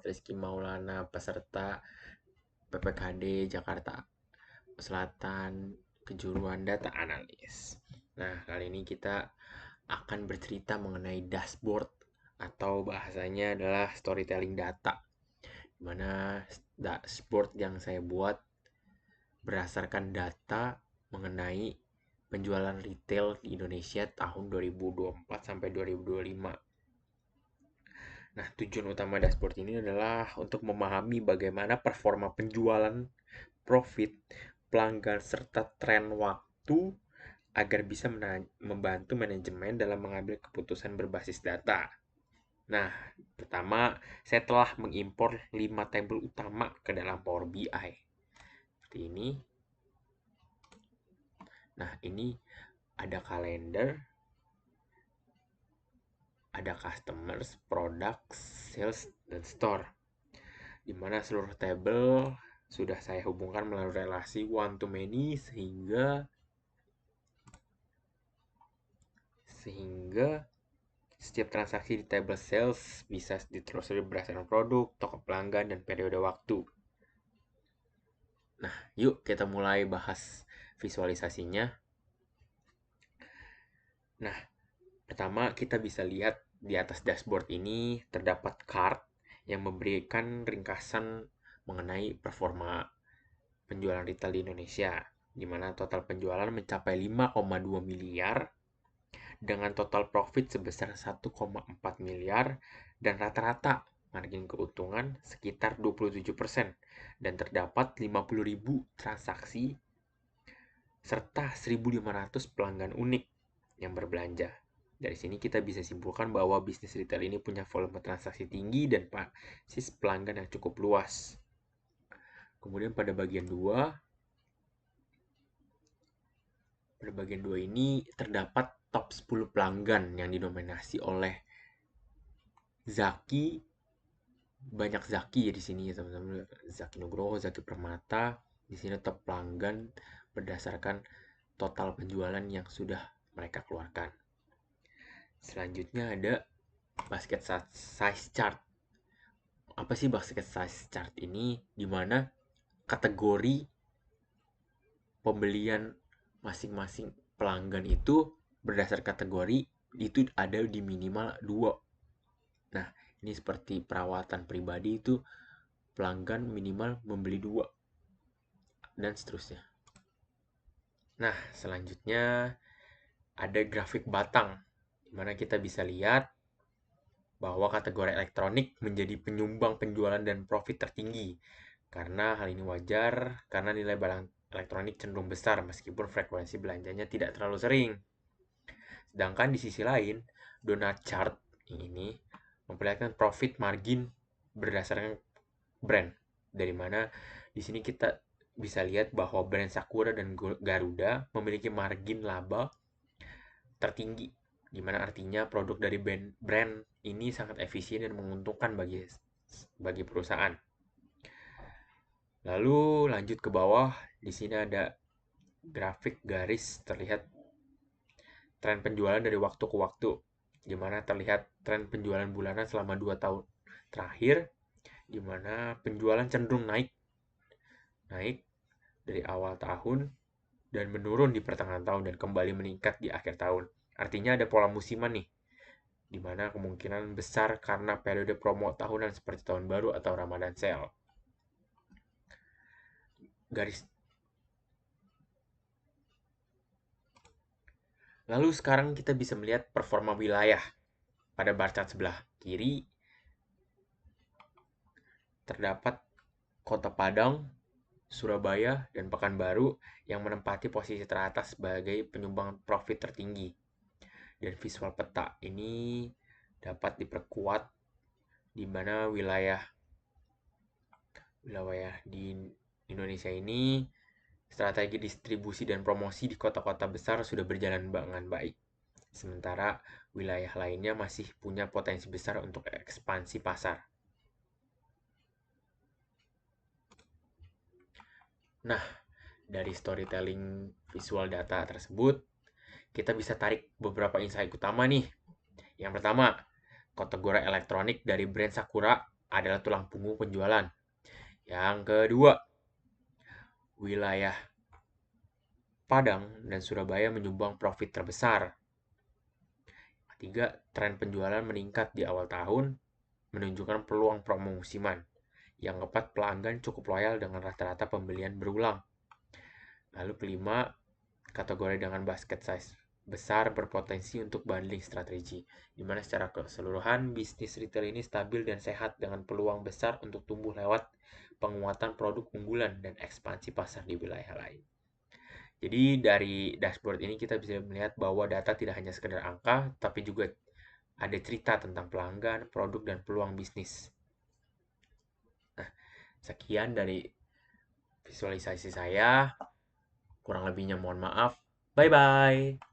Rizky Maulana, peserta PPKD Jakarta Selatan, kejuruan data analis. Nah, kali ini kita akan bercerita mengenai dashboard atau bahasanya adalah storytelling data. Dimana dashboard yang saya buat berdasarkan data mengenai penjualan retail di Indonesia tahun 2024 sampai 2025. Nah, tujuan utama dashboard ini adalah untuk memahami bagaimana performa penjualan, profit, pelanggan, serta tren waktu agar bisa membantu manajemen dalam mengambil keputusan berbasis data. Nah, pertama, saya telah mengimpor 5 tabel utama ke dalam Power BI. Seperti ini. Nah, ini ada kalender, ada customers, product, sales, dan store. Di mana seluruh tabel sudah saya hubungkan melalui relasi one to many sehingga setiap transaksi di table sales bisa ditelusuri berdasarkan produk, toko pelanggan, dan periode waktu. Nah, yuk kita mulai bahas visualisasinya. Nah, pertama kita bisa lihat di atas dashboard ini terdapat chart yang memberikan ringkasan mengenai performa penjualan retail di Indonesia, di mana total penjualan mencapai 5,2 miliar dengan total profit sebesar 1,4 miliar dan rata-rata margin keuntungan sekitar 27% dan terdapat 50.000 transaksi serta 1.500 pelanggan unik yang berbelanja. Dari sini kita bisa simpulkan bahwa bisnis retail ini punya volume transaksi tinggi dan basis pelanggan yang cukup luas. Kemudian pada bagian 2 ini terdapat top 10 pelanggan yang didominasi oleh Zaki. Banyak Zaki ya di sini ya teman-teman. Zaki Nugroho, Zaki Permata. Di sini top pelanggan berdasarkan total penjualan yang sudah mereka keluarkan. Selanjutnya ada basket size chart. Apa sih basket size chart ini? Dimana kategori pembelian masing-masing pelanggan itu berdasar kategori itu ada di minimal 2. Nah, ini seperti perawatan pribadi itu pelanggan minimal membeli 2 dan seterusnya. Nah, selanjutnya ada grafik batang di mana kita bisa lihat bahwa kategori elektronik menjadi penyumbang penjualan dan profit tertinggi. Karena hal ini wajar karena nilai barang elektronik cenderung besar meskipun frekuensi belanjanya tidak terlalu sering. Sedangkan di sisi lain, donut chart ini memperlihatkan profit margin berdasarkan brand. Dari mana di sini kita bisa lihat bahwa brand Sakura dan Garuda memiliki margin laba tertinggi, di mana artinya produk dari brand ini sangat efisien dan menguntungkan bagi perusahaan. Lalu lanjut ke bawah, di sini ada grafik garis terlihat tren penjualan dari waktu ke waktu, di mana terlihat tren penjualan bulanan selama 2 tahun terakhir, di mana penjualan cenderung naik dari awal tahun dan menurun di pertengahan tahun dan kembali meningkat di akhir tahun. Artinya ada pola musiman nih, di mana kemungkinan besar karena periode promo tahunan seperti tahun baru atau Ramadan sale. Lalu sekarang kita bisa melihat performa wilayah. Pada bar chart sebelah kiri terdapat Kota Padang, Surabaya, dan Pekanbaru yang menempati posisi teratas sebagai penyumbang profit tertinggi. Dan visual peta ini dapat diperkuat di mana wilayah di Indonesia ini strategi distribusi dan promosi di kota-kota besar sudah berjalan dengan baik. Sementara wilayah lainnya masih punya potensi besar untuk ekspansi pasar. Nah, dari storytelling visual data tersebut, kita bisa tarik beberapa insight utama nih. Yang pertama, kategori elektronik dari brand Sakura adalah tulang punggung penjualan. Yang kedua, wilayah Padang dan Surabaya menyumbang profit terbesar. Ketiga, tren penjualan meningkat di awal tahun menunjukkan peluang promo musiman. Yang keempat, pelanggan cukup loyal dengan rata-rata pembelian berulang. Lalu kelima, kategori dengan basket size besar berpotensi untuk bundling strategi, di mana secara keseluruhan bisnis retail ini stabil dan sehat dengan peluang besar untuk tumbuh lewat penguatan produk unggulan dan ekspansi pasar di wilayah lain. Jadi dari dashboard ini kita bisa melihat bahwa data tidak hanya sekedar angka, tapi juga ada cerita tentang pelanggan, produk, dan peluang bisnis. Nah, sekian dari visualisasi saya. Kurang lebihnya mohon maaf. Bye-bye.